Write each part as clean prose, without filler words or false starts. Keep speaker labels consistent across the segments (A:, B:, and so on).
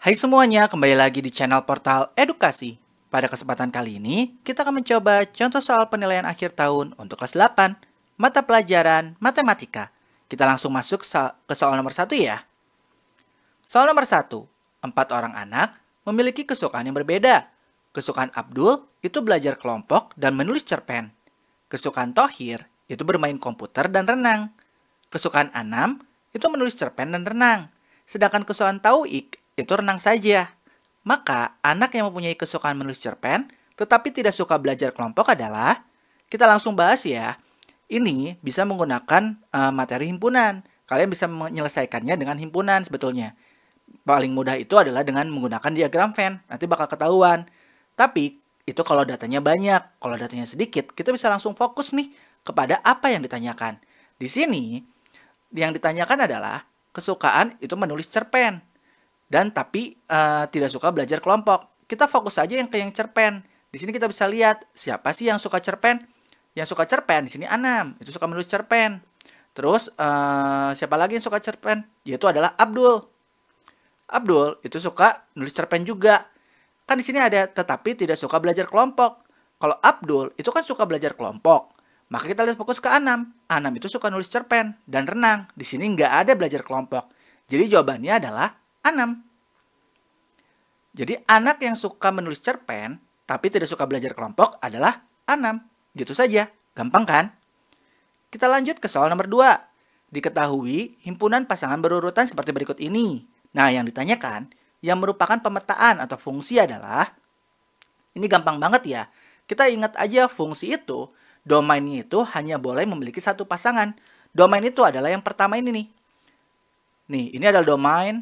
A: Hai semuanya, kembali lagi di channel Portal Edukasi. Pada kesempatan kali ini, kita akan mencoba contoh soal penilaian akhir tahun untuk kelas 8, mata pelajaran Matematika. Kita langsung masuk ke soal nomor 1 ya. Soal nomor 1, 4 orang anak memiliki kesukaan yang berbeda. Kesukaan Abdul itu belajar kelompok dan menulis cerpen. Kesukaan Tohir itu bermain komputer dan renang. Kesukaan Anam itu menulis cerpen dan renang. Sedangkan kesukaan Tauik itu renang saja. Maka, anak yang mempunyai kesukaan menulis cerpen, tetapi tidak suka belajar kelompok adalah, kita langsung bahas ya. Ini bisa menggunakan materi himpunan. Kalian bisa menyelesaikannya dengan himpunan sebetulnya. Paling mudah itu adalah dengan menggunakan diagram Venn. Nanti bakal ketahuan. Tapi, itu kalau datanya banyak. Kalau datanya sedikit, kita bisa langsung fokus nih kepada apa yang ditanyakan. Di sini, yang ditanyakan adalah kesukaan itu menulis cerpen. Dan tapi tidak suka belajar kelompok. Kita fokus saja yang ke yang cerpen. Di sini kita bisa lihat siapa sih yang suka cerpen. Yang suka cerpen di sini Anam, itu suka menulis cerpen. Terus siapa lagi yang suka cerpen? Yaitu adalah Abdul. Abdul itu suka nulis cerpen juga. Kan di sini ada tetapi tidak suka belajar kelompok. Kalau Abdul itu kan suka belajar kelompok. Maka kita lihat fokus ke Anam. Anam itu suka nulis cerpen dan renang. Di sini nggak ada belajar kelompok. Jadi jawabannya adalah Anam. Jadi anak yang suka menulis cerpen tapi tidak suka belajar kelompok adalah Anam. Gitu saja, gampang kan? Kita lanjut ke soal nomor 2. Diketahui himpunan pasangan berurutan seperti berikut ini. Nah, yang ditanyakan yang merupakan pemetaan atau fungsi adalah, ini gampang banget ya. Kita ingat aja fungsi itu, domainnya itu hanya boleh memiliki satu pasangan. Domain itu adalah yang pertama ini nih. Nih, ini adalah domain,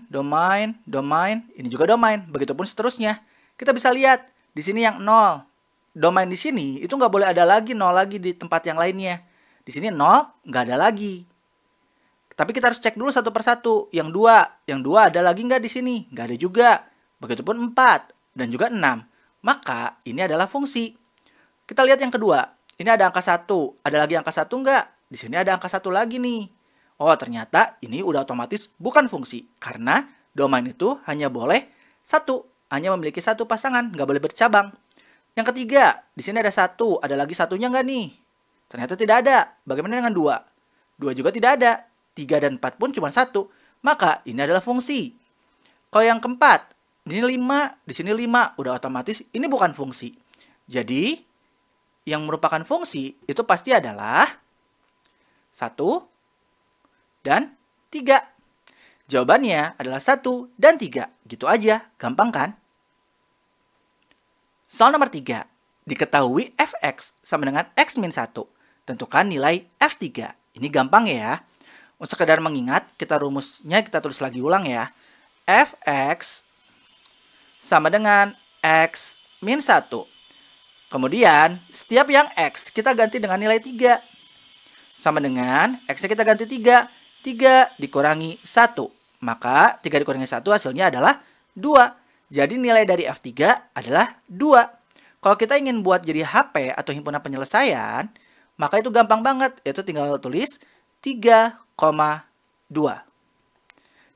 A: ini juga domain, begitupun seterusnya. Kita bisa lihat, di sini yang 0. Domain di sini, itu nggak boleh ada lagi 0 lagi di tempat yang lainnya. Di sini 0, nggak ada lagi. Tapi kita harus cek dulu satu persatu. Yang 2 ada lagi nggak di sini? Nggak ada juga. Begitupun 4, dan juga 6. Maka, ini adalah fungsi. Kita lihat yang kedua, ini ada angka 1. Ada lagi angka 1 nggak? Di sini ada angka 1 lagi nih. Oh, ternyata ini udah otomatis bukan fungsi. Karena domain itu hanya boleh satu. Hanya memiliki satu pasangan, nggak boleh bercabang. Yang ketiga, di sini ada 1. Ada lagi satunya nggak nih? Ternyata tidak ada. Bagaimana dengan 2? 2 juga tidak ada. 3 dan 4 pun cuma 1. Maka ini adalah fungsi. Kalau yang keempat, di sini 5. Di sini 5. Udah otomatis ini bukan fungsi. Jadi, yang merupakan fungsi itu pasti adalah 1 dan 3. Jawabannya adalah 1 dan 3. Gitu aja, gampang kan? Soal nomor 3. Diketahui fx sama dengan x min 1. Tentukan nilai f3. Ini gampang ya. Untuk sekedar mengingat, rumusnya kita tulis lagi ulang ya. Fx sama dengan x min 1. Kemudian, setiap yang x kita ganti dengan nilai 3. Sama dengan x-nya kita ganti 3. 3 dikurangi 1. Maka 3 dikurangi 1 hasilnya adalah 2. Jadi nilai dari F3 adalah 2. Kalau kita ingin buat jadi HP atau himpunan penyelesaian, maka itu gampang banget. Yaitu tinggal tulis 3,2.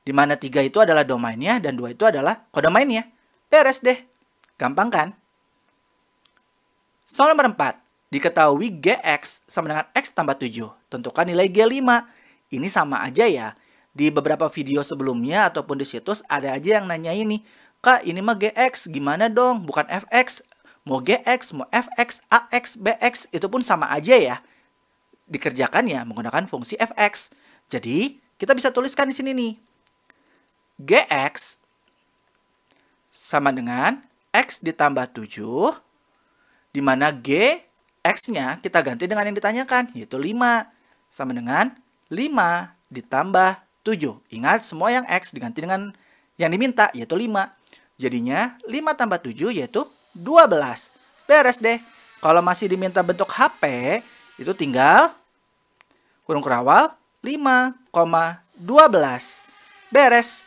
A: Di mana 3 itu adalah domainnya dan 2 itu adalah kodomainnya. Beres deh. Gampang kan? Soal nomor 4. Diketahui Gx sama dengan X tambah 7. Tentukan nilai G5. Ini sama aja ya. Di beberapa video sebelumnya ataupun di situs ada aja yang nanya ini. Kak, ini mah Gx, gimana dong? Bukan Fx. Mau Gx, mau Fx, Ax, Bx, itu pun sama aja ya. Dikerjakan ya menggunakan fungsi Fx. Jadi, kita bisa tuliskan di sini nih. Gx sama dengan X ditambah 7. Di mana G, X-nya kita ganti dengan yang ditanyakan, yaitu 5. Sama dengan 5 ditambah 7. Ingat, semua yang X diganti dengan yang diminta, yaitu 5. Jadinya, 5 tambah 7 yaitu 12. Beres deh. Kalau masih diminta bentuk HP, itu tinggal kurung kerawal 5,12. Beres.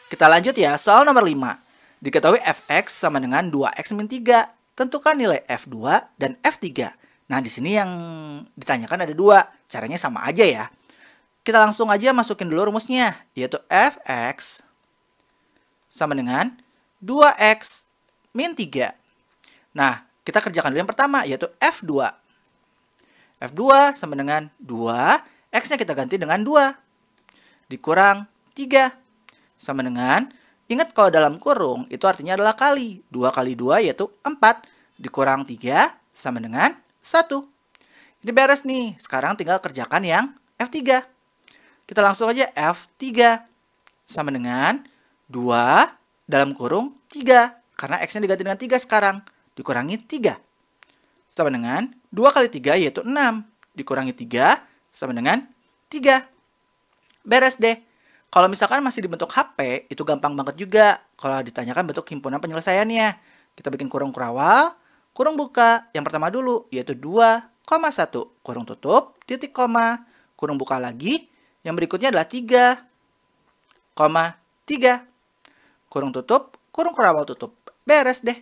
A: Kita lanjut ya, soal nomor 5. Diketahui Fx sama dengan 2x min 3. Tentukan nilai F2 dan F3. Nah, di sini yang ditanyakan ada 2. Caranya sama aja ya. Kita langsung aja masukin dulu rumusnya, yaitu Fx sama dengan 2X min 3. Nah, kita kerjakan dulu yang pertama, yaitu F2. F2 sama dengan 2, X-nya kita ganti dengan 2. Dikurang 3. Sama dengan, ingat kalau dalam kurung, itu artinya adalah kali. 2 kali 2 yaitu 4. Dikurang 3 sama dengan 1. Ini beres nih, sekarang tinggal kerjakan yang F3. Kita langsung aja F3. Sama dengan 2 dalam kurung 3. Karena X-nya diganti dengan 3 sekarang. Dikurangi 3. Sama dengan 2 kali 3 yaitu 6. Dikurangi 3 sama dengan 3. Beres deh. Kalau misalkan masih dibentuk HP, itu gampang banget juga. Kalau ditanyakan bentuk himpunan penyelesaiannya. Kita bikin kurung kurawal, kurung buka. Yang pertama dulu, yaitu 2,1. Kurung tutup, titik koma. Kurung buka lagi. Yang berikutnya adalah 3,3. Kurung tutup, kurung kurawal tutup. Beres deh.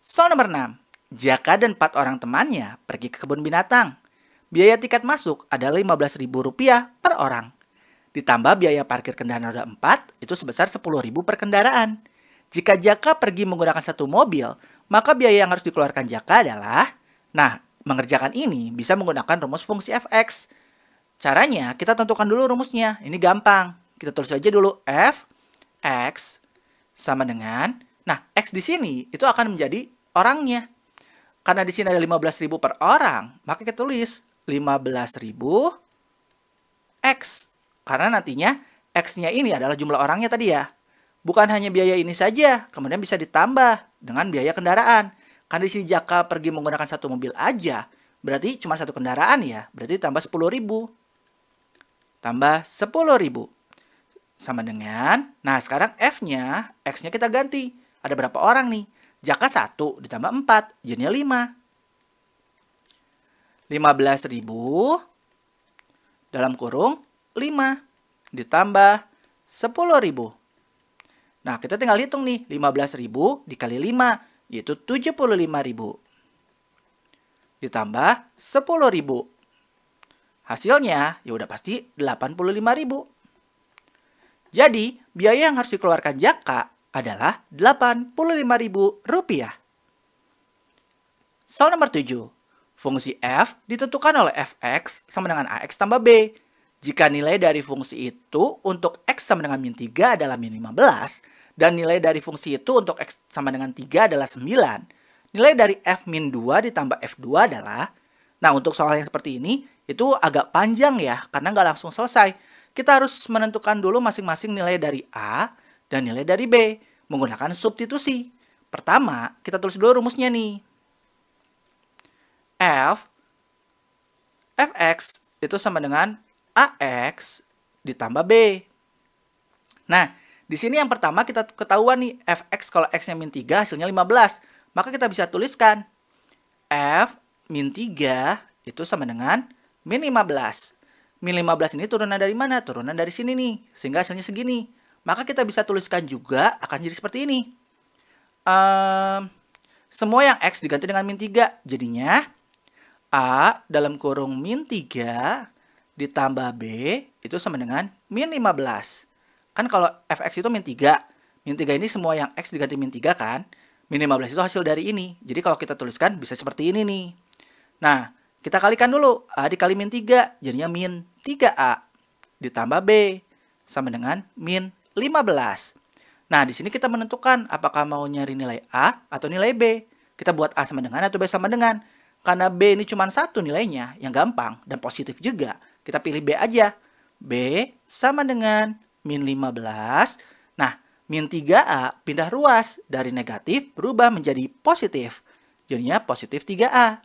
A: Soal nomor 6. Jaka dan 4 orang temannya pergi ke kebun binatang. Biaya tiket masuk adalah Rp15.000 per orang. Ditambah biaya parkir kendaraan roda 4 itu sebesar Rp10.000 per kendaraan. Jika Jaka pergi menggunakan satu mobil, maka biaya yang harus dikeluarkan Jaka adalah... Nah, mengerjakan ini bisa menggunakan rumus fungsi fx. Caranya, kita tentukan dulu rumusnya. Ini gampang. Kita tulis aja dulu fx sama dengan... Nah, x di sini itu akan menjadi orangnya. Karena di sini ada 15.000 per orang, maka kita tulis 15.000 X. Karena nantinya X-nya ini adalah jumlah orangnya tadi ya. Bukan hanya biaya ini saja, kemudian bisa ditambah dengan biaya kendaraan. Karena di sini Jaka pergi menggunakan satu mobil aja, berarti cuma satu kendaraan ya. Berarti tambah 10.000. Tambah 10.000. Sama dengan, nah sekarang F-nya, X-nya kita ganti. Ada berapa orang nih? Jaka 1 ditambah 4, jadinya 5. 15.000 dalam kurung 5 ditambah 10.000. Nah, kita tinggal hitung nih, 15.000 dikali 5, yaitu 75.000. Ditambah 10.000. Hasilnya, ya udah pasti 85.000. Jadi, biaya yang harus dikeluarkan Jaka adalah Rp85.000. Soal nomor 7. Fungsi f ditentukan oleh fx sama dengan ax tambah b. Jika nilai dari fungsi itu untuk x sama dengan min 3 adalah min 15, dan nilai dari fungsi itu untuk x sama dengan 3 adalah 9, nilai dari f min 2 ditambah f2 adalah... Nah, untuk soal yang seperti ini, itu agak panjang ya, karena nggak langsung selesai. Kita harus menentukan dulu masing-masing nilai dari a dan nilai dari b, menggunakan substitusi. Pertama, kita tulis dulu rumusnya nih. Fx itu sama dengan AX ditambah B. Nah, di sini yang pertama kita ketahuan nih, Fx kalau X-nya min 3 hasilnya 15. Maka kita bisa tuliskan F min 3 itu sama dengan min 15. Min 15 ini turunan dari mana? Turunan dari sini nih, sehingga hasilnya segini. Maka kita bisa tuliskan juga akan jadi seperti ini. Semua yang X diganti dengan min 3. Jadinya A dalam kurung min 3 ditambah B itu sama dengan min 15. Kan kalau Fx itu min 3. Min 3 ini semua yang X diganti min 3 kan. Min 15 itu hasil dari ini. Jadi kalau kita tuliskan bisa seperti ini nih. Nah, kita kalikan dulu. A dikali min 3 jadinya min 3A ditambah B sama dengan min 15. Nah, di sini kita menentukan apakah mau nyari nilai A atau nilai B. Kita buat A sama dengan atau B sama dengan. Karena B ini cuma satu nilainya, yang gampang dan positif juga. Kita pilih B aja. B sama dengan min 15. Nah, min 3A pindah ruas dari negatif berubah menjadi positif. Jadinya positif 3A.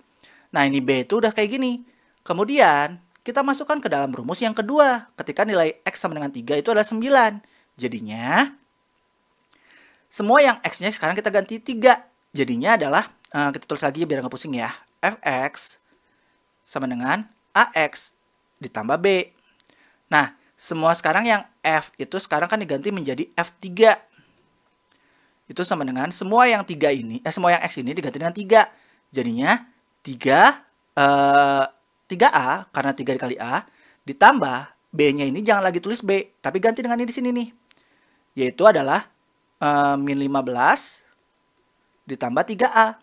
A: Nah, ini B itu udah kayak gini. Kemudian, kita masukkan ke dalam rumus yang kedua. Ketika nilai X sama dengan 3 itu adalah 9. Jadinya, semua yang X-nya sekarang kita ganti 3. Jadinya adalah, kita tulis lagi biar nggak pusing ya. Fx sama dengan AX ditambah B. Nah, semua sekarang yang F itu sekarang kan diganti menjadi F3. Itu sama dengan semua yang 3 ini, semua yang X ini diganti dengan 3. Jadinya 3A karena 3 dikali A ditambah B-nya ini jangan lagi tulis B, tapi ganti dengan ini di sini nih. yaitu adalah min 15 ditambah 3A.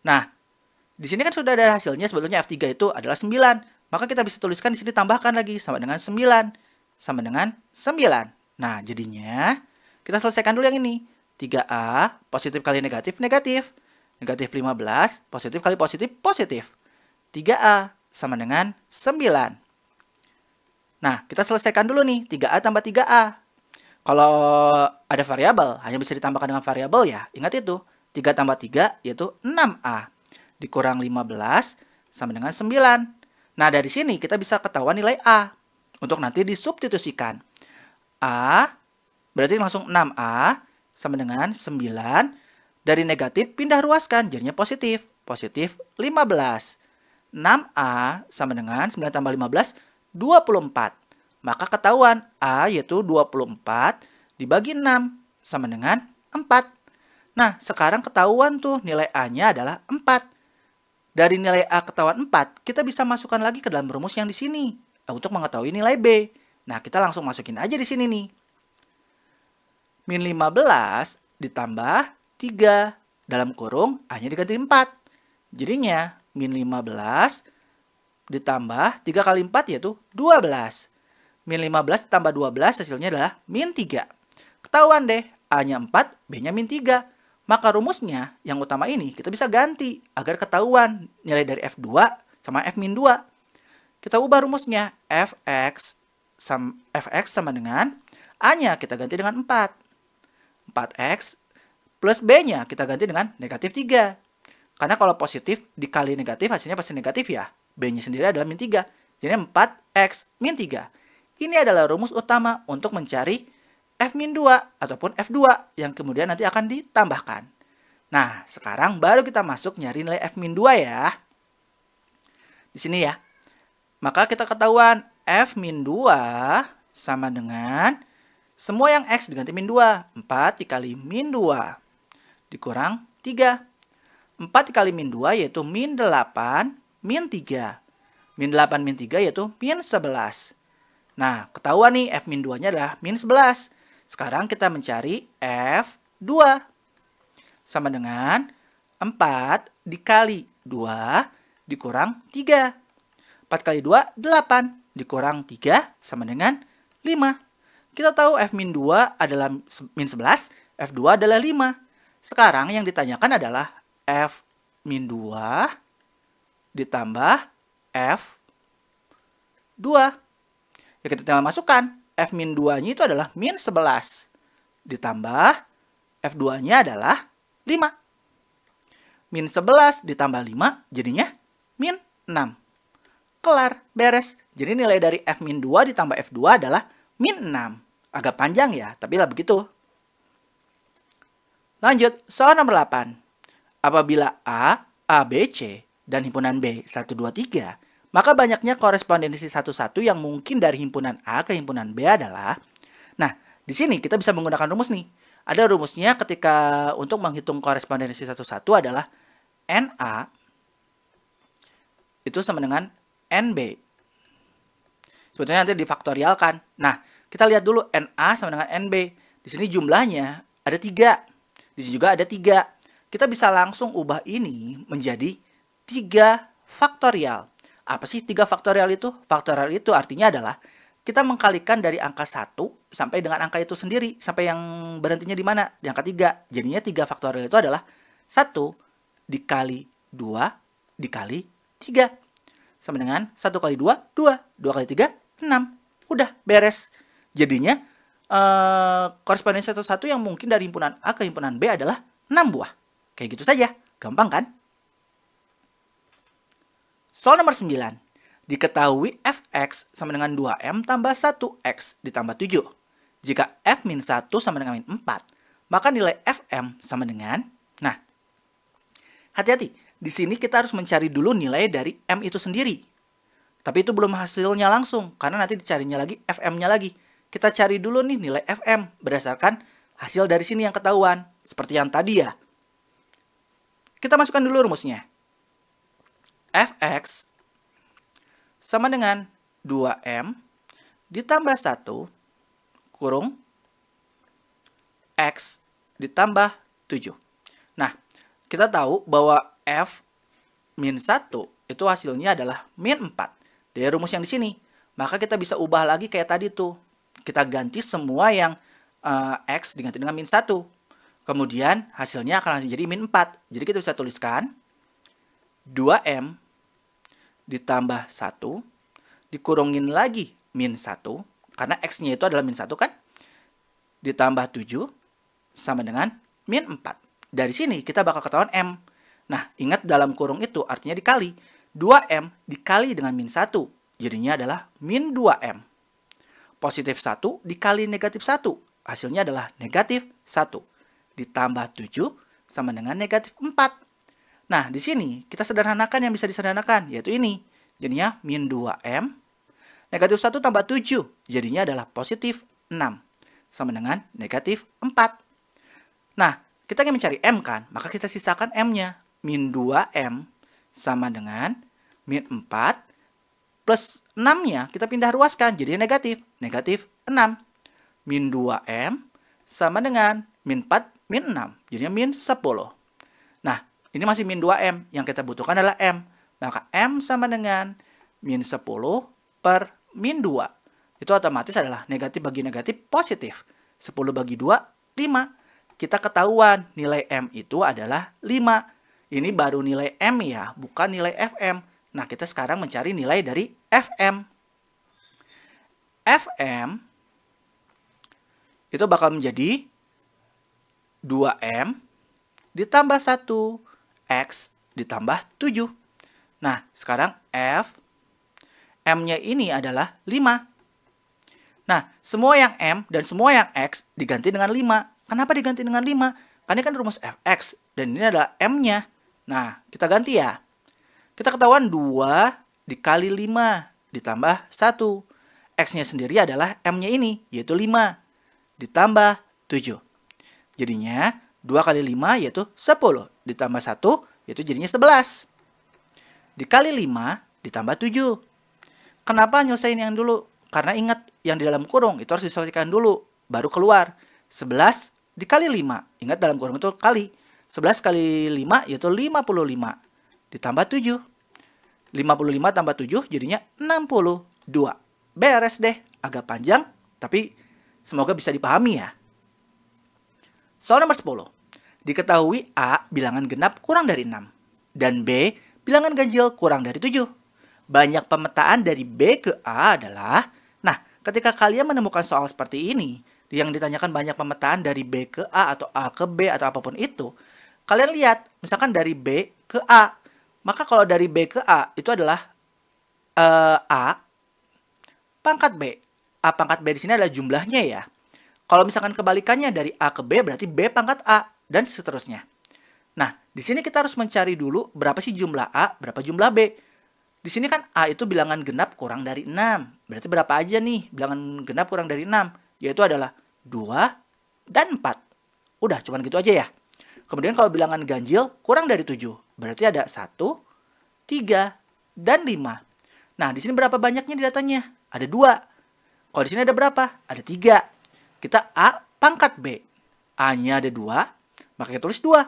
A: Nah, di sini kan sudah ada hasilnya, sebetulnya F3 itu adalah 9. Maka kita bisa tuliskan di sini tambahkan lagi sama dengan 9. Sama dengan 9. Nah, jadinya kita selesaikan dulu yang ini. 3A positif kali negatif, negatif. Negatif 15 positif kali positif, positif. 3A sama dengan 9. Nah, kita selesaikan dulu nih. 3A tambah 3A. Kalau ada variabel, hanya bisa ditambahkan dengan variabel ya. Ingat itu, 3 tambah 3 yaitu 6A. Dikurang 15 sama dengan 9. Nah, dari sini kita bisa ketahuan nilai A. Untuk nanti disubstitusikan. A berarti langsung 6A sama dengan 9. Dari negatif pindah ruaskan, jadinya positif. Positif 15. 6A sama dengan 9 tambah 15, 24. Maka ketahuan A yaitu 24 dibagi 6 sama dengan 4. Nah, sekarang ketahuan tuh nilai A-nya adalah 4. Dari nilai A ketahuan 4, kita bisa masukkan lagi ke dalam rumus yang di sini untuk mengetahui nilai B. Nah, kita langsung masukin aja di sini nih. Min 15 ditambah 3 dalam kurung A-nya diganti 4. Jadinya min 15 ditambah 3 kali 4 yaitu 12. Min 15 tambah 12 hasilnya adalah min 3. Ketahuan deh, A-nya 4, B-nya min 3. Maka rumusnya yang utama ini kita bisa ganti agar ketahuan nilai dari F2 sama F min 2. Kita ubah rumusnya, Fx sama dengan A-nya kita ganti dengan 4. 4x plus B-nya kita ganti dengan negatif 3. Karena kalau positif dikali negatif hasilnya pasti negatif ya. B-nya sendiri adalah min 3. Jadi 4x min 3. Ini adalah rumus utama untuk mencari F-2 ataupun F2 yang kemudian nanti akan ditambahkan. Nah, sekarang baru kita masuk nyari nilai F-2 ya. Di sini ya. Maka kita ketahuan F-2 sama dengan semua yang X diganti min 2. 4 dikali min 2 dikurang 3. 4 dikali min 2 yaitu min 8 min 3. Min 8 min 3 yaitu min 11. Nah, ketahuan nih F-2-nya adalah min 11. Sekarang kita mencari F2. Sama dengan 4 dikali 2 dikurang 3. 4 kali 2, 8. Dikurang 3 sama dengan 5. Kita tahu F-2 adalah min 11, F2 adalah 5. Sekarang yang ditanyakan adalah F-2 ditambah F2. Ya, kita tinggal masukkan. F-2-nya itu adalah min 11. Ditambah F2-nya adalah 5. Min 11 ditambah 5 jadinya min 6. Kelar, beres. Jadi nilai dari F-2 ditambah F2 adalah min 6. Agak panjang ya, tapi lah begitu. Lanjut, soal nomor 8. Apabila A, B, C, dan himpunan B 1, 2, 3, maka banyaknya korespondensi satu-satu yang mungkin dari himpunan A ke himpunan B adalah... Nah, di sini kita bisa menggunakan rumus nih. Ada rumusnya ketika untuk menghitung korespondensi satu-satu adalah NA itu sama dengan NB. Sebetulnya nanti difaktorialkan. Nah, kita lihat dulu NA sama dengan NB. Di sini jumlahnya ada 3. Di sini juga ada 3. Kita bisa langsung ubah ini menjadi 3 faktorial. Apa sih 3 faktorial itu? Faktorial itu artinya adalah kita mengkalikan dari angka 1 sampai dengan angka itu sendiri. Sampai yang berhentinya di mana? Di angka 3. Jadinya 3 faktorial itu adalah 1 dikali 2 dikali 3. Sama dengan 1 kali 2, 2. 2 kali 3, 6. Udah, beres. Jadinya korespondensi satu-satu yang mungkin dari himpunan A ke himpunan B adalah 6 buah. Kayak gitu saja. Gampang kan? Soal nomor 9. Diketahui Fx sama dengan 2M tambah 1X ditambah 7. Jika F-1 sama dengan min 4, maka nilai Fm sama dengan... Nah, hati-hati. Di sini kita harus mencari dulu nilai dari M itu sendiri. Tapi itu belum hasilnya langsung, karena nanti dicarinya lagi Fm-nya lagi. Kita cari dulu nih nilai Fm berdasarkan hasil dari sini yang ketahuan. Seperti yang tadi ya. Kita masukkan dulu rumusnya. Fx sama dengan 2M ditambah 1 kurung X ditambah 7. Nah, kita tahu bahwa F min 1 itu hasilnya adalah min 4. Dari rumus yang di sini. Maka kita bisa ubah lagi kayak tadi tuh. Kita ganti semua yang X diganti dengan min 1. Kemudian hasilnya akan menjadi min 4. Jadi kita bisa tuliskan 2M ditambah 1 dikurungin lagi min 1. Karena X-nya itu adalah min 1 kan? Ditambah 7 sama dengan min 4. Dari sini kita bakal ketahuan M. Nah, ingat dalam kurung itu artinya dikali. 2M dikali dengan min 1. Jadinya adalah min 2M. Positif 1 dikali negatif 1. Hasilnya adalah negatif 1. Ditambah 7 sama dengan negatif 4. Nah, di sini kita sederhanakan yang bisa disederhanakan, yaitu ini. Jadinya min 2M. Negatif 1 tambah 7. Jadinya adalah positif 6. Sama dengan negatif 4. Nah, kita ingin mencari M kan? Maka kita sisakan M-nya. Min 2M sama dengan min 4 plus 6-nya kita pindah ruaskan jadi negatif. Negatif 6. Min 2M sama dengan min 4 min 6. Jadinya min 10. Nah, ini masih min 2M. Yang kita butuhkan adalah M. Maka M sama dengan min 10 per min 2. Itu otomatis adalah negatif bagi negatif positif. 10 bagi 2, 5. Kita ketahuan nilai M itu adalah 5. Ini baru nilai M ya, bukan nilai FM. Nah, kita sekarang mencari nilai dari FM. FM itu bakal menjadi 2M ditambah 1, X ditambah 7. Nah, sekarang F, M-nya ini adalah 5. Nah, semua yang M dan semua yang X diganti dengan 5. Kenapa diganti dengan 5? Karena ini kan rumus Fx, dan ini adalah M-nya. Nah, kita ganti ya. Kita ketahuan 2 dikali 5 ditambah 1. X-nya sendiri adalah M-nya ini, yaitu 5. Ditambah 7. Jadinya 2 kali 5 yaitu 10. Ditambah 1 yaitu jadinya 11. Dikali 5 ditambah 7. Kenapa nyelesain yang dulu? Karena ingat, yang di dalam kurung itu harus diselesaikan dulu. Baru keluar. 11 dikali 5. Ingat dalam kurung itu kali. 11 kali 5 yaitu 55. Ditambah 7. 55 tambah 7 jadinya 62. Beres deh. Agak panjang, tapi semoga bisa dipahami ya. Soal nomor 10. Diketahui A bilangan genap kurang dari 6. Dan B bilangan ganjil kurang dari 7. Banyak pemetaan dari B ke A adalah... Nah, ketika kalian menemukan soal seperti ini, yang ditanyakan banyak pemetaan dari B ke A atau A ke B atau apapun itu, kalian lihat, misalkan dari B ke A. Maka kalau dari B ke A itu adalah A pangkat B. A pangkat B di sini adalah jumlahnya ya. Kalau misalkan kebalikannya dari A ke B berarti B pangkat A dan seterusnya. Nah, di sini kita harus mencari dulu berapa sih jumlah A, berapa jumlah B. Di sini kan A itu bilangan genap kurang dari 6. Berarti berapa aja nih bilangan genap kurang dari 6? Yaitu adalah 2 dan 4. Udah, cuman gitu aja ya. Kemudian kalau bilangan ganjil kurang dari 7. Berarti ada 1, 3, dan 5. Nah, di sini berapa banyaknya di datanya? Ada 2. Kalau di sini ada berapa? Ada 3. Kita A pangkat B. A-nya ada 2, maka kita tulis 2.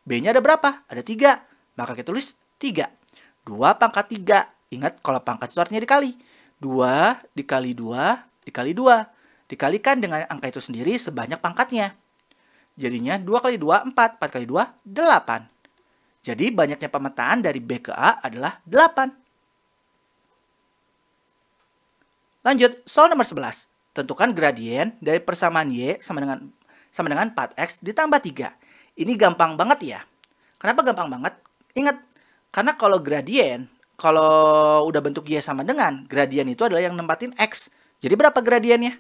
A: B-nya ada berapa? Ada 3. Maka kita tulis 3. 2 pangkat 3. Ingat, kalau pangkat itu artinya dikali. 2 dikali 2 dikali 2. Dikalikan dengan angka itu sendiri sebanyak pangkatnya. Jadinya 2 kali 2, 4. 4 kali 2, 8. Jadi banyaknya pemetaan dari B ke A adalah 8. Lanjut, soal nomor 11. Tentukan gradien dari persamaan Y sama dengan 4X ditambah 3. Ini gampang banget ya. Kenapa gampang banget? Ingat, karena kalau gradien, kalau udah bentuk Y sama dengan, gradien itu adalah yang nempatin X. Jadi berapa gradiennya?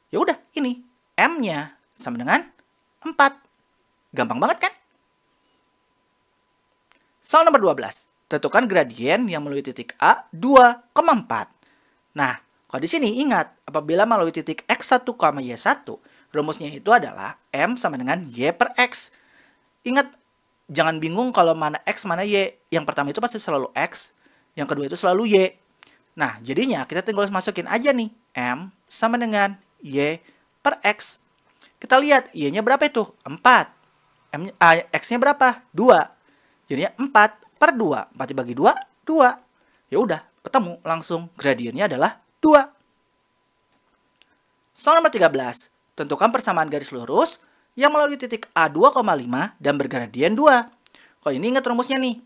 A: Ya udah, ini. M-nya sama dengan 4. Gampang banget kan? Soal nomor 12. Tentukan gradien yang melalui titik A 2,4. Nah, kalau di sini ingat, apabila melalui titik X1, Y1, rumusnya itu adalah M sama dengan Y per X. Ingat, jangan bingung kalau mana X, mana Y. Yang pertama itu pasti selalu X, yang kedua itu selalu Y. Nah, jadinya kita tinggal masukin aja nih, M sama dengan Y per X. Kita lihat Y-nya berapa itu? 4. X-nya berapa? 2. Jadinya 4 per 2. 4 dibagi 2, 2. Ya udah, ketemu langsung. Gradiennya adalah 2. Soal nomor 13. Tentukan persamaan garis lurus yang melalui titik A2,5 dan bergradien 2. Kalau ini ingat rumusnya nih.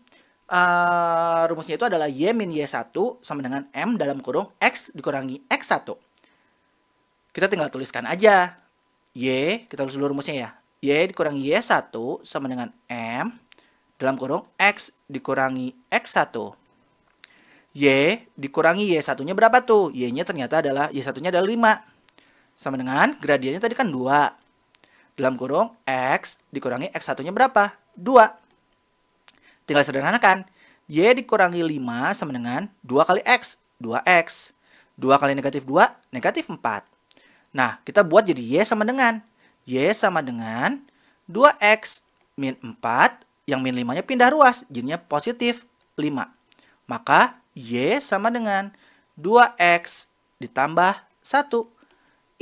A: Rumusnya itu adalah Y min Y1 sama dengan M dalam kurung X dikurangi X1. Kita tinggal tuliskan aja. Y, kita tulis dulu rumusnya ya. Y dikurangi Y1 sama dengan M dalam kurung X dikurangi X1. Y dikurangi Y1-nya berapa tuh? Y-nya ternyata adalah, Y1-nya adalah 5. Sama dengan gradiennya tadi kan 2. Dalam kurung X dikurangi X1-nya berapa? 2. Tinggal sederhanakan. Y dikurangi 5 sama dengan 2 kali X. 2X. 2 kali negatif 2, negatif 4. Nah, kita buat jadi Y sama dengan. Y sama dengan 2X min 4. Yang min 5-nya pindah ruas. Jadinya positif 5. Maka Y sama dengan 2X ditambah 1.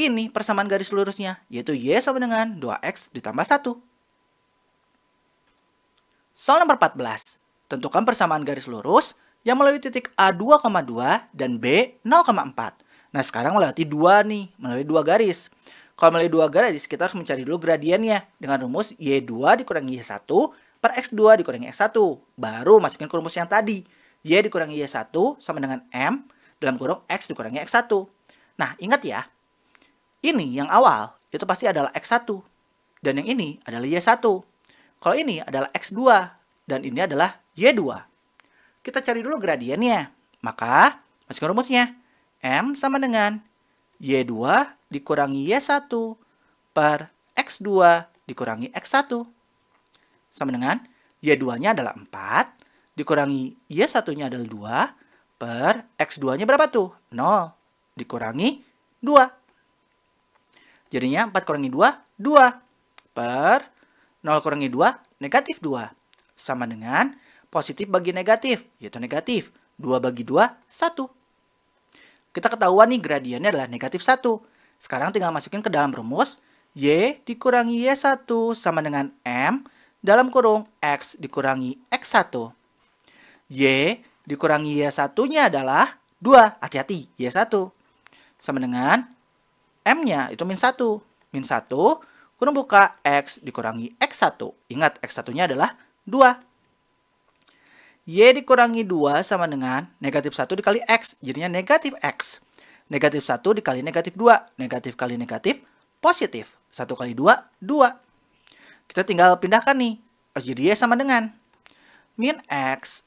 A: Ini persamaan garis lurusnya, yaitu Y sama dengan 2X ditambah 1. Soal nomor 14. Tentukan persamaan garis lurus yang melalui titik A2,2 dan B 0,4. Nah, sekarang melewati 2 nih, melalui 2 garis. Kalau melalui 2 garis, kita harus mencari dulu gradiennya dengan rumus Y2 dikurangi Y1 per X2 dikurangi X1. Baru masukin ke rumus yang tadi. Y dikurangi Y1 sama dengan M dalam kurung X dikurangi X1. Nah, ingat ya. Ini yang awal, itu pasti adalah X1. Dan yang ini adalah Y1. Kalau ini adalah X2. Dan ini adalah Y2. Kita cari dulu gradiennya. Maka, masukkan rumusnya. M sama dengan Y2 dikurangi Y1 per X2 dikurangi X1. Sama dengan Y2-nya adalah 4. Dikurangi Y1-nya adalah 2. Per X2-nya berapa tuh? 0. Dikurangi 2. Jadinya 4 kurangi 2, 2. Per 0 kurangi 2, negatif 2. Sama dengan positif bagi negatif, yaitu negatif. 2 bagi 2, 1. Kita ketahuan nih gradiennya adalah negatif 1. Sekarang tinggal masukin ke dalam rumus. Y dikurangi Y1 sama dengan M dalam kurung X dikurangi X1. Y dikurangi Y1-nya adalah 2. Hati-hati, Y1. Sama dengan M-nya itu min 1. Min 1 kurung buka X dikurangi X1. Ingat, X1-nya adalah 2. Y dikurangi 2 sama dengan negatif 1 dikali X. Jadinya negatif X. Negatif 1 dikali negatif 2. Negatif kali negatif, positif. 1 kali 2, 2. Kita tinggal pindahkan nih. Harus jadi Y sama dengan min X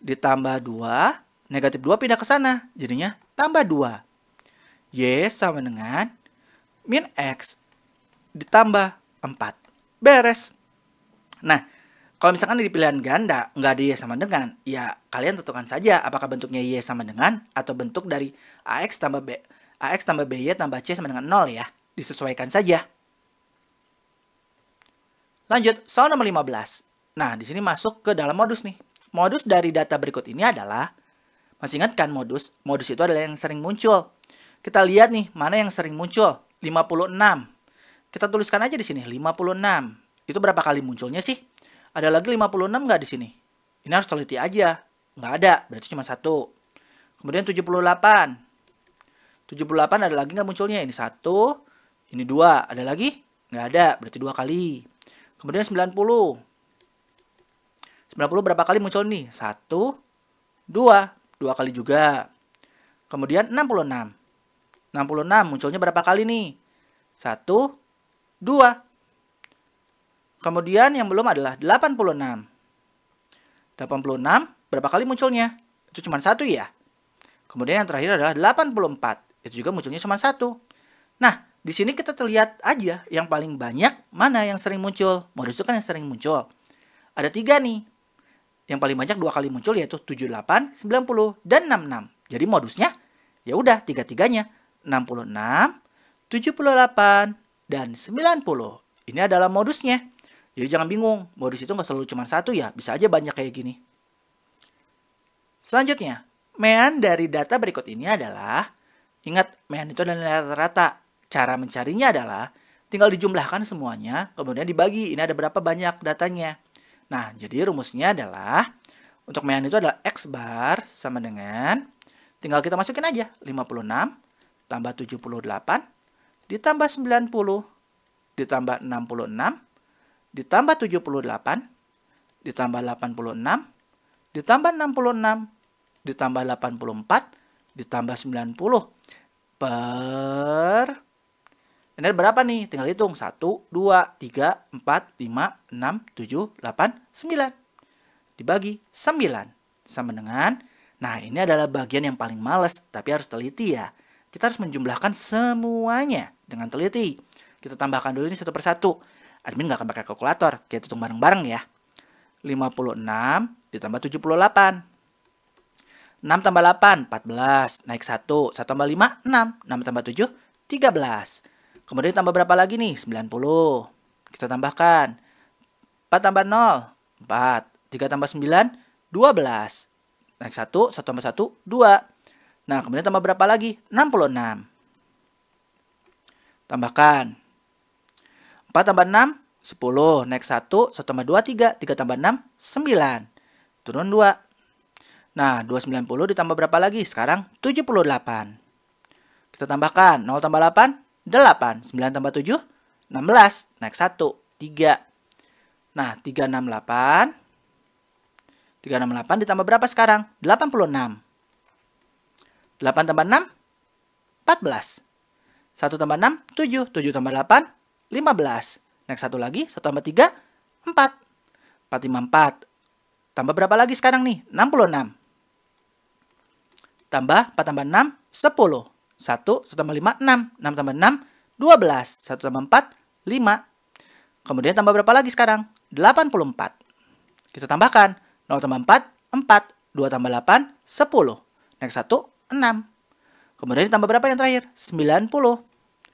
A: ditambah 2. Negatif 2 pindah ke sana. Jadinya tambah 2. Y sama dengan min X ditambah 4. Beres. Nah, kalau misalkan di pilihan ganda nggak ada Y sama dengan, ya kalian tentukan saja apakah bentuknya Y sama dengan atau bentuk dari AX tambah BY tambah C sama dengan 0 ya. Disesuaikan saja. Lanjut, soal nomor 15. Nah, di sini masuk ke dalam modus nih. Modus dari data berikut ini adalah, masih ingat kan modus? Modus itu adalah yang sering muncul. Kita lihat nih, mana yang sering muncul. 56. Kita tuliskan aja di sini, 56. Itu berapa kali munculnya sih? Ada lagi 56 nggak di sini? Ini harus teliti aja. Nggak ada, berarti cuma 1. Kemudian 78. 78 ada lagi nggak munculnya? Ini 1, ini 2. Ada lagi? Nggak ada, berarti 2 kali. Kemudian 90. 90 berapa kali muncul nih? 1, 2. 2 kali juga. Kemudian 66. 66 munculnya berapa kali nih? 1, 2. Kemudian yang belum adalah 86. 86 berapa kali munculnya? Itu cuma 1 ya. Kemudian yang terakhir adalah 84. Itu juga munculnya cuma 1. Nah, di sini kita terlihat aja yang paling banyak mana yang sering muncul. Modus itu kan yang sering muncul. Ada 3 nih. Yang paling banyak 2 kali muncul yaitu 78, 90, dan 66. Jadi modusnya ya udah 3-3-nya. 66, 78, dan 90. Ini adalah modusnya. Jadi jangan bingung, modus itu nggak selalu cuma 1 ya, bisa aja banyak kayak gini. Selanjutnya, mean dari data berikut ini adalah, ingat mean itu adalah nilai rata-rata. Cara mencarinya adalah tinggal dijumlahkan semuanya, kemudian dibagi. Ini ada berapa banyak datanya. Nah, jadi rumusnya adalah untuk mean itu adalah X bar sama dengan, tinggal kita masukin aja, 56 tambah 78 ditambah 90 ditambah 66 ditambah 78 ditambah 86 ditambah 66 ditambah 84 ditambah 90 per, ini ada berapa nih? Tinggal hitung. 1, 2, 3, 4, 5, 6, 7, 8, 9. Dibagi 9. Sama dengan, nah ini adalah bagian yang paling males, tapi harus teliti ya. Kita harus menjumlahkan semuanya dengan teliti. Kita tambahkan dulu ini satu persatu. Admin nggak akan pakai kalkulator, kita hitung bareng-bareng ya. 56 ditambah 78. 6 tambah 8, 14. Naik 1. 1 tambah 5, 6. 6 tambah 7, 13. Kemudian tambah berapa lagi nih? 90. Kita tambahkan. 4 tambah 0, 4. 3 tambah 9, 12. Naik 1, 1 tambah 1, 2. Nah, kemudian tambah berapa lagi? 66. Tambahkan. 4 tambah 6, 10. Naik 1, 1 tambah 2, 3. 3 tambah 6, 9. Turun 2. Nah, 290 ditambah berapa lagi? Sekarang 78. Kita tambahkan. 0 tambah 8, 8. 9 tambah 7, 16. Naik 1, 3. Nah, 368. 368 ditambah berapa sekarang? 86. 8 tambah 6, 14. 1 tambah 6, 7. 7 tambah 8, 15. Naik 1 lagi. 1 tambah 3, 4. 454. Tambah berapa lagi sekarang nih? 66. Tambah 4 tambah 6, 10. 1 tambah 5, 6. 6 tambah 6, 12. 1 tambah 4, 5. Kemudian tambah berapa lagi sekarang? 84. Kita tambahkan. 0 tambah 4, 4. 2 tambah 8, 10. Naik 1, 6. Kemudian ditambah berapa yang terakhir? 90.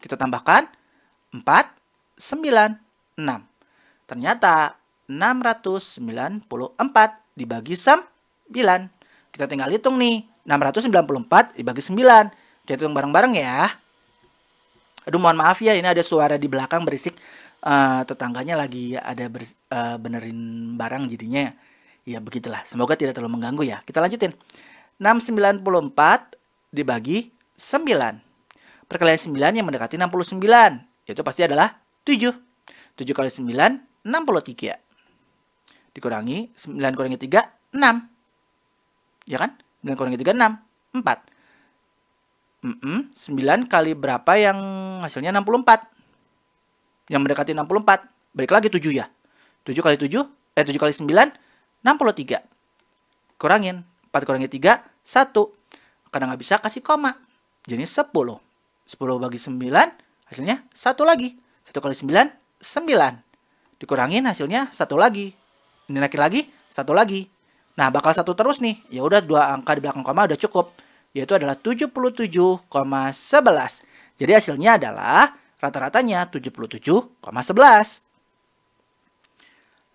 A: Kita tambahkan. 4, 9, 6. Ternyata 694 dibagi 9. Kita tinggal hitung nih. 694 dibagi 9. Kita hitung bareng-bareng ya. Aduh, mohon maaf ya, ini ada suara di belakang berisik. Tetangganya lagi ada benerin barang jadinya. Ya begitulah. Semoga tidak terlalu mengganggu ya. Kita lanjutin. 694 dibagi 9. Perkalian 9 yang mendekati 69. Itu pasti adalah 7. 7 kali 9, 63. Dikurangi 9 kurangi 3, 6. Ya kan? 9 kurangi 3, 6. 4. 9 kali berapa yang hasilnya 64? Yang mendekati 64. Balik lagi 7 ya. 7 kali 7, 7 kali 9, 63. Kurangin. 4 kurangi 3, 1. Karena nggak bisa kasih koma. Jadi 10. 10 bagi 9, hasilnya 1 lagi. 1 kali 9, 9. Dikurangin hasilnya 1 lagi. Ini naikin lagi, 1 lagi. Nah, bakal 1 terus nih. Ya udah, 2 angka di belakang koma udah cukup. Yaitu adalah 77,11. Jadi hasilnya adalah rata-ratanya 77,11.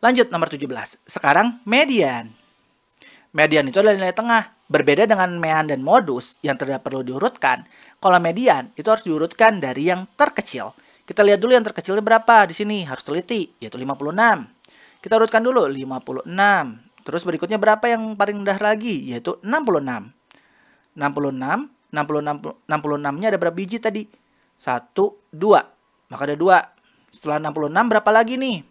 A: Lanjut nomor 17. Sekarang median. Median itu adalah nilai tengah. Berbeda dengan mean dan modus yang tidak perlu diurutkan. Kalau median itu harus diurutkan dari yang terkecil. Kita lihat dulu yang terkecilnya berapa di sini, harus teliti, yaitu 56. Kita urutkan dulu 56. Terus berikutnya berapa yang paling rendah lagi, yaitu 66. 66, 66-nya ada berapa biji tadi? 1, 2. Maka ada 2. Setelah 66 berapa lagi nih?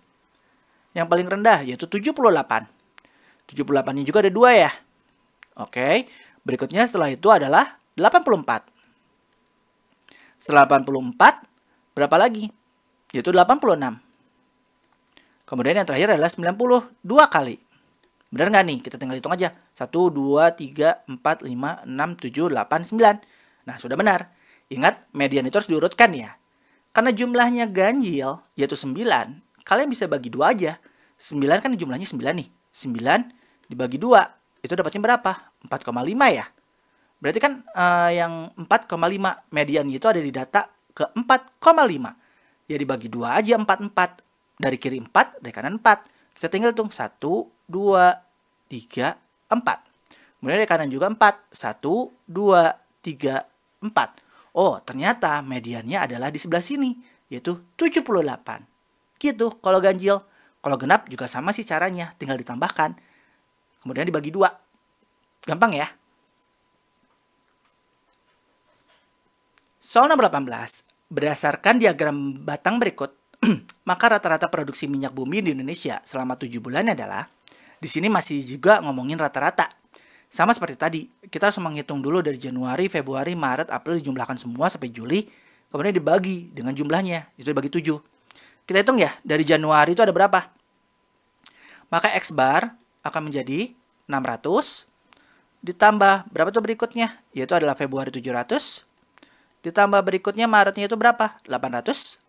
A: Yang paling rendah yaitu 78. 78-nya juga ada 2 ya. Oke. Berikutnya setelah itu adalah 84. Setelah 84 berapa lagi? Yaitu 86. Kemudian yang terakhir adalah 92 kali. Benar nggak nih? Kita tinggal hitung aja. 1, 2, 3, 4, 5, 6, 7, 8, 9. Nah, sudah benar. Ingat, median itu harus diurutkan ya. Karena jumlahnya ganjil, yaitu 9, kalian bisa bagi 2 aja. 9 kan jumlahnya 9 nih. 9 dibagi 2. Itu dapatnya berapa? 4,5 ya. Berarti kan yang 4,5 median itu ada di data ke 4,5. Ya dibagi 2 aja 4. Dari kiri 4, dari kanan 4. Kita tinggal hitung 1, 2, 3, 4. Kemudian dari kanan juga 4. 1, 2, 3, 4. Oh, ternyata mediannya adalah di sebelah sini, yaitu 78. Gitu kalau ganjil. Kalau genap juga sama sih caranya, tinggal ditambahkan. Kemudian dibagi 2. Gampang ya? Soal nomor 18. Berdasarkan diagram batang berikut, maka rata-rata produksi minyak bumi di Indonesia selama 7 bulan adalah, di sini masih juga ngomongin rata-rata. Sama seperti tadi, kita harus menghitung dulu dari Januari, Februari, Maret, April dijumlahkan semua sampai Juli, kemudian dibagi dengan jumlahnya, itu dibagi 7. Kita hitung ya, dari Januari itu ada berapa? Maka X bar akan menjadi 600, ditambah berapa tuh berikutnya? Yaitu adalah Februari 700, ditambah berikutnya Maretnya itu berapa? 800.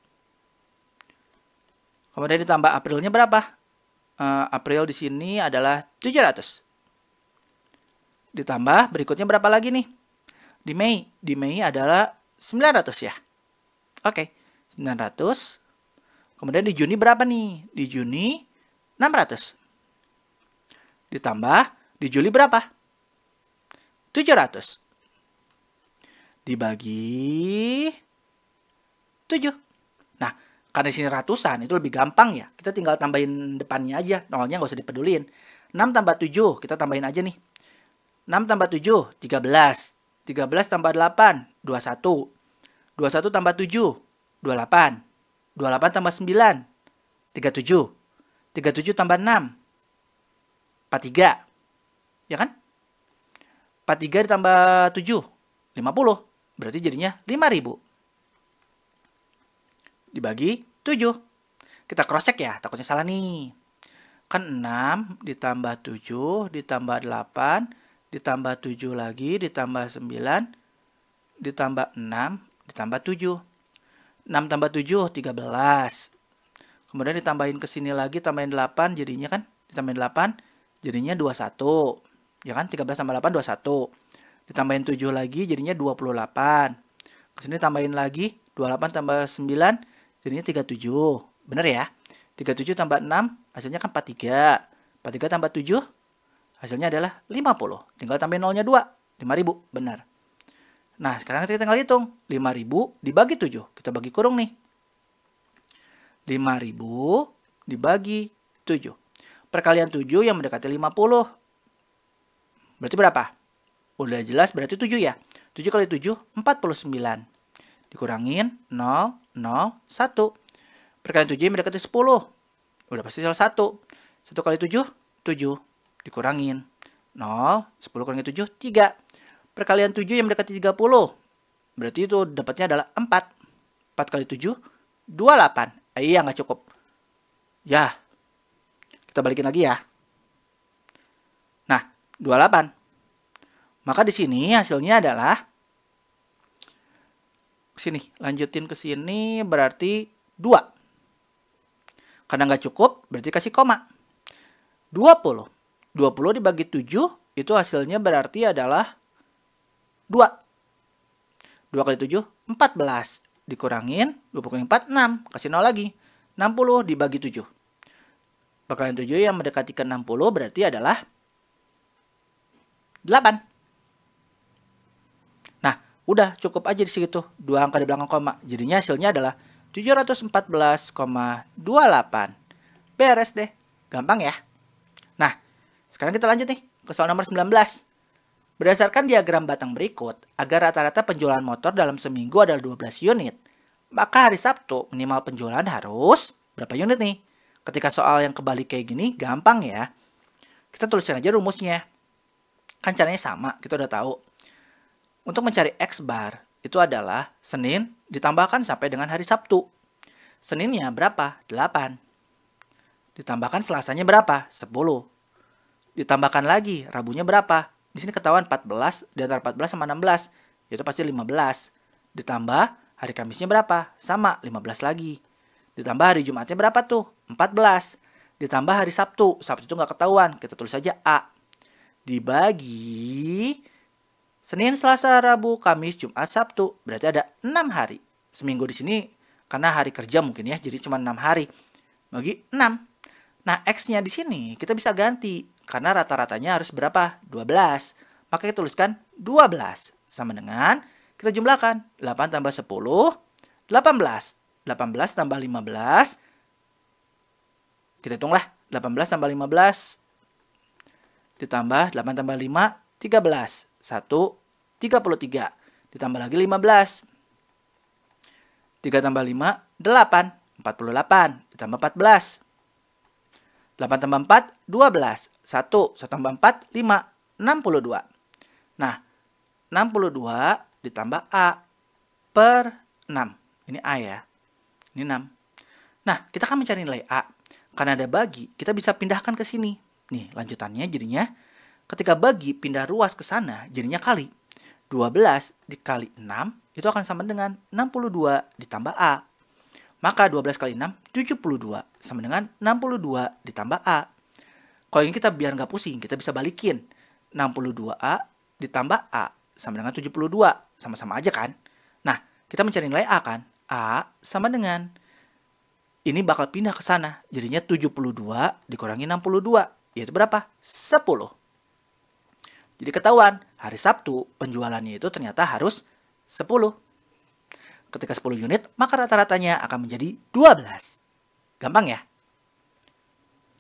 A: Kemudian ditambah Aprilnya berapa? April di sini adalah 700. Ditambah berikutnya berapa lagi nih? Di Mei adalah 900 ya. Oke, 900. Kemudian di Juni berapa nih? Di Juni 600. Ditambah di Juli berapa? 700. Dibagi 7. Nah, karena di sini ratusan, itu lebih gampang ya. Kita tinggal tambahin depannya aja. Nolnya nggak usah dipedulin. 6 tambah 7, kita tambahin aja nih. 6 tambah 7, 13. 13 tambah 8, 21. 21 tambah 7, 28. 28 tambah 9, 37. 37 tambah 6, 43. Ya kan? 43 ditambah 7, 50. Berarti jadinya 5.000. Dibagi 7. Kita cross check ya, takutnya salah nih. Kan 6 ditambah 7 ditambah 8 ditambah 7 lagi ditambah 9 ditambah 6 ditambah 7. 6 tambah 7, 13. Kemudian ditambahin ke sini lagi, tambahin 8, jadinya kan, ditambahin 8, jadinya 21. Ya kan, 13 tambah 8, 21. Ditambahin 7 lagi, jadinya 28. Kesini tambahin lagi, 28 tambah 9, jadinya 37. Bener ya? 37 tambah 6, hasilnya kan 43. 43 tambah 7, hasilnya adalah 50. Tinggal tambahin nolnya 2, 5.000. Benar. Nah, sekarang kita tinggal hitung. 5.000 dibagi 7. Kita bagi kurung nih. 5.000 dibagi 7. Perkalian 7 yang mendekati 50. Berarti berapa? Udah jelas berarti 7 ya. 7 kali 7, 49. Dikurangin 0, 0, 1. Perkalian 7 yang mendekati 10. Udah pasti salah 1. 1 kali 7, 7. Dikurangin 0, 10 kurangi 7, 3. Perkalian 7 yang mendekati 30. Berarti itu dapatnya adalah 4. 4 kali 7, 28. Iya, nggak cukup. Ya, kita balikin lagi ya. Nah, 28. Maka di sini hasilnya adalah, sini, lanjutin ke sini berarti 2. Karena nggak cukup, berarti kasih koma. 20. 20 dibagi 7, itu hasilnya berarti adalah 2. 2 kali 7, 14. Dikurangin, 20 kali 4, 6. Kasih 0 lagi. 60 dibagi 7. Perkalian 7 yang mendekati ke 60 berarti adalah 8. Nah, udah cukup aja di situ. 2 angka di belakang koma. Jadinya hasilnya adalah 714,28. Beres deh. Gampang ya. Nah, sekarang kita lanjut nih ke soal nomor 19. Berdasarkan diagram batang berikut, agar rata-rata penjualan motor dalam seminggu adalah 12 unit, maka hari Sabtu minimal penjualan harus berapa unit nih? Ketika soal yang kebalik kayak gini, gampang ya. Kita tulisin aja rumusnya. Kan caranya sama, kita udah tahu. Untuk mencari X bar, itu adalah Senin ditambahkan sampai dengan hari Sabtu. Seninnya berapa? 8. Ditambahkan Selasanya berapa? 10. Ditambahkan lagi, Rabunya berapa? Di sini ketahuan 14, di antara 14 sama 16, yaitu pasti 15. Ditambah hari Kamisnya berapa? Sama, 15 lagi. Ditambah hari Jumatnya berapa tuh? 14. Ditambah hari Sabtu. Sabtu itu nggak ketahuan, kita tulis saja A. Dibagi Senin, Selasa, Rabu, Kamis, Jumat, Sabtu. Berarti ada 6 hari. Seminggu di sini karena hari kerja mungkin ya, jadi cuma 6 hari. Bagi 6. Nah, X-nya di sini kita bisa ganti. Karena rata-ratanya harus berapa? 12. Maka kita tuliskan 12. Sama dengan, kita jumlahkan. 8 tambah 10, 18. 18 tambah 15. Kita hitunglah. 18 tambah 15 ditambah 8 tambah 5, 13. 1, 33. Ditambah lagi 15. 3 tambah 5, 8. 48. Ditambah 14. 8 tambah 4, 12. 1 tambah 4, 5. 62. Nah, 62 ditambah A per 6. Ini A ya. Ini 6. Nah, kita akan mencari nilai A. Karena ada bagi, kita bisa pindahkan ke sini. Nih, lanjutannya jadinya ketika bagi pindah ruas ke sana, jadinya kali. 12 dikali 6 itu akan sama dengan 62 ditambah A. Maka 12 kali 6, 72 sama dengan 62 ditambah A. Kalau ini kita biar nggak pusing, kita bisa balikin. 62A ditambah A sama dengan 72. Sama-sama aja kan? Nah, kita mencari nilai A kan? A sama dengan ini bakal pindah ke sana. Jadinya 72 dikurangi 62. Yaitu berapa? 10. Jadi ketahuan, hari Sabtu penjualannya itu ternyata harus 10. Ketika 10 unit, maka rata-ratanya akan menjadi 12. Gampang ya?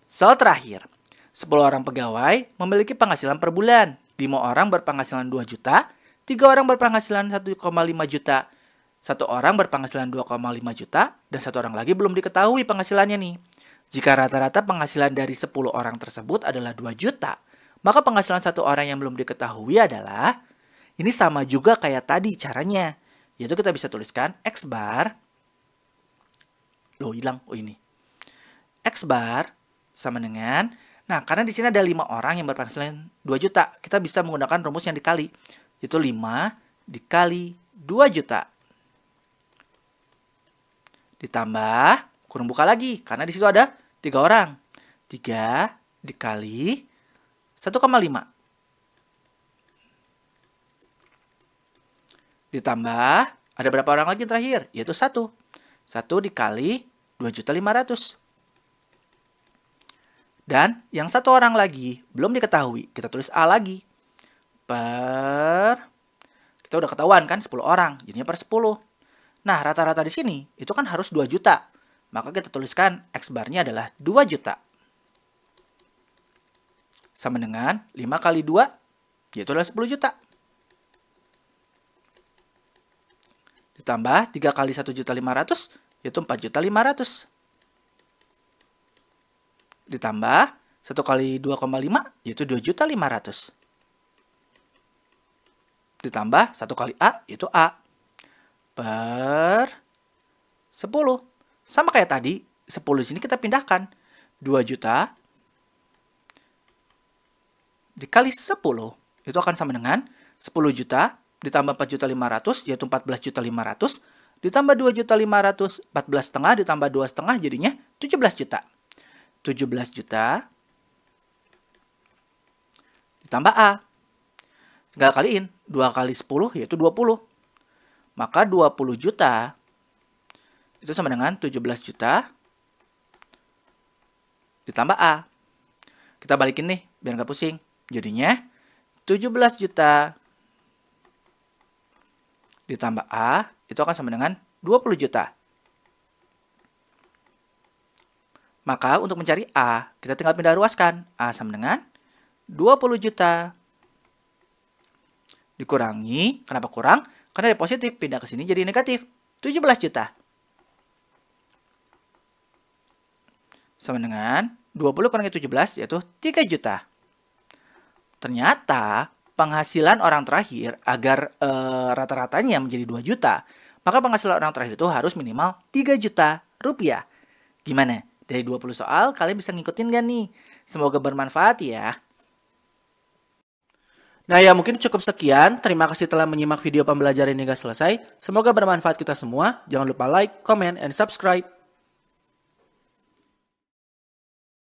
A: Soal terakhir. 10 orang pegawai memiliki penghasilan per bulan. 5 orang berpenghasilan 2 juta, 3 orang berpenghasilan 1,5 juta, 1 orang berpenghasilan 2,5 juta, dan 1 orang lagi belum diketahui penghasilannya nih. Jika rata-rata penghasilan dari 10 orang tersebut adalah 2 juta, maka penghasilan 1 orang yang belum diketahui adalah, ini sama juga kayak tadi caranya. Yaitu kita bisa tuliskan X bar, loh hilang, oh ini. X bar sama dengan, nah karena di sini ada 5 orang yang berpenghasilan 2 juta, kita bisa menggunakan rumus yang dikali. Yaitu 5 dikali 2 juta. Ditambah, kurung buka lagi, karena di situ ada 3 orang. 3 dikali 1,5. Ditambah, ada berapa orang lagi terakhir? Yaitu 1. 1 dikali 2.500.000. Dan yang 1 orang lagi belum diketahui. Kita tulis A lagi. Kita udah ketahuan kan 10 orang. Jadinya per 10. Nah, rata-rata di sini itu kan harus 2 juta. Maka kita tuliskan X barnya adalah 2 juta. Sama dengan 5 kali 2, yaitu adalah 10 juta. Ditambah 3 kali 1.500.000, yaitu 4.500.000. Ditambah 1 kali 2,5, yaitu 2.500.000. Ditambah 1 kali A, yaitu A. Per 10. Sama kayak tadi, 10 di sini kita pindahkan. 2 juta dikali 10. Itu akan sama dengan 10 juta ditambah 4.500.000, yaitu 14.500.000. Ditambah 2.500.000, 14,5 ditambah 2,5 jadinya 17 juta. 17 juta ditambah A. Tinggal kaliin. 2 kali 10 yaitu 20. Maka 20 juta itu sama dengan 17 juta ditambah A. Kita balikin nih biar nggak pusing. Jadinya 17 juta ditambah A itu akan sama dengan 20 juta. Maka untuk mencari A, kita tinggal pindah ruaskan. A sama dengan 20 juta dikurangi, kenapa kurang? Karena dari positif pindah ke sini jadi negatif. 17 juta. Sama dengan 20 kurangi 17 yaitu 3 juta. Ternyata penghasilan orang terakhir agar rata-ratanya menjadi 2 juta, maka penghasilan orang terakhir itu harus minimal 3 juta rupiah. Gimana? Dari 20 soal kalian bisa ngikutin gak nih? Semoga bermanfaat ya. Nah ya mungkin cukup sekian. Terima kasih telah menyimak video pembelajaran hingga selesai. Semoga bermanfaat kita semua. Jangan lupa like, comment, and subscribe.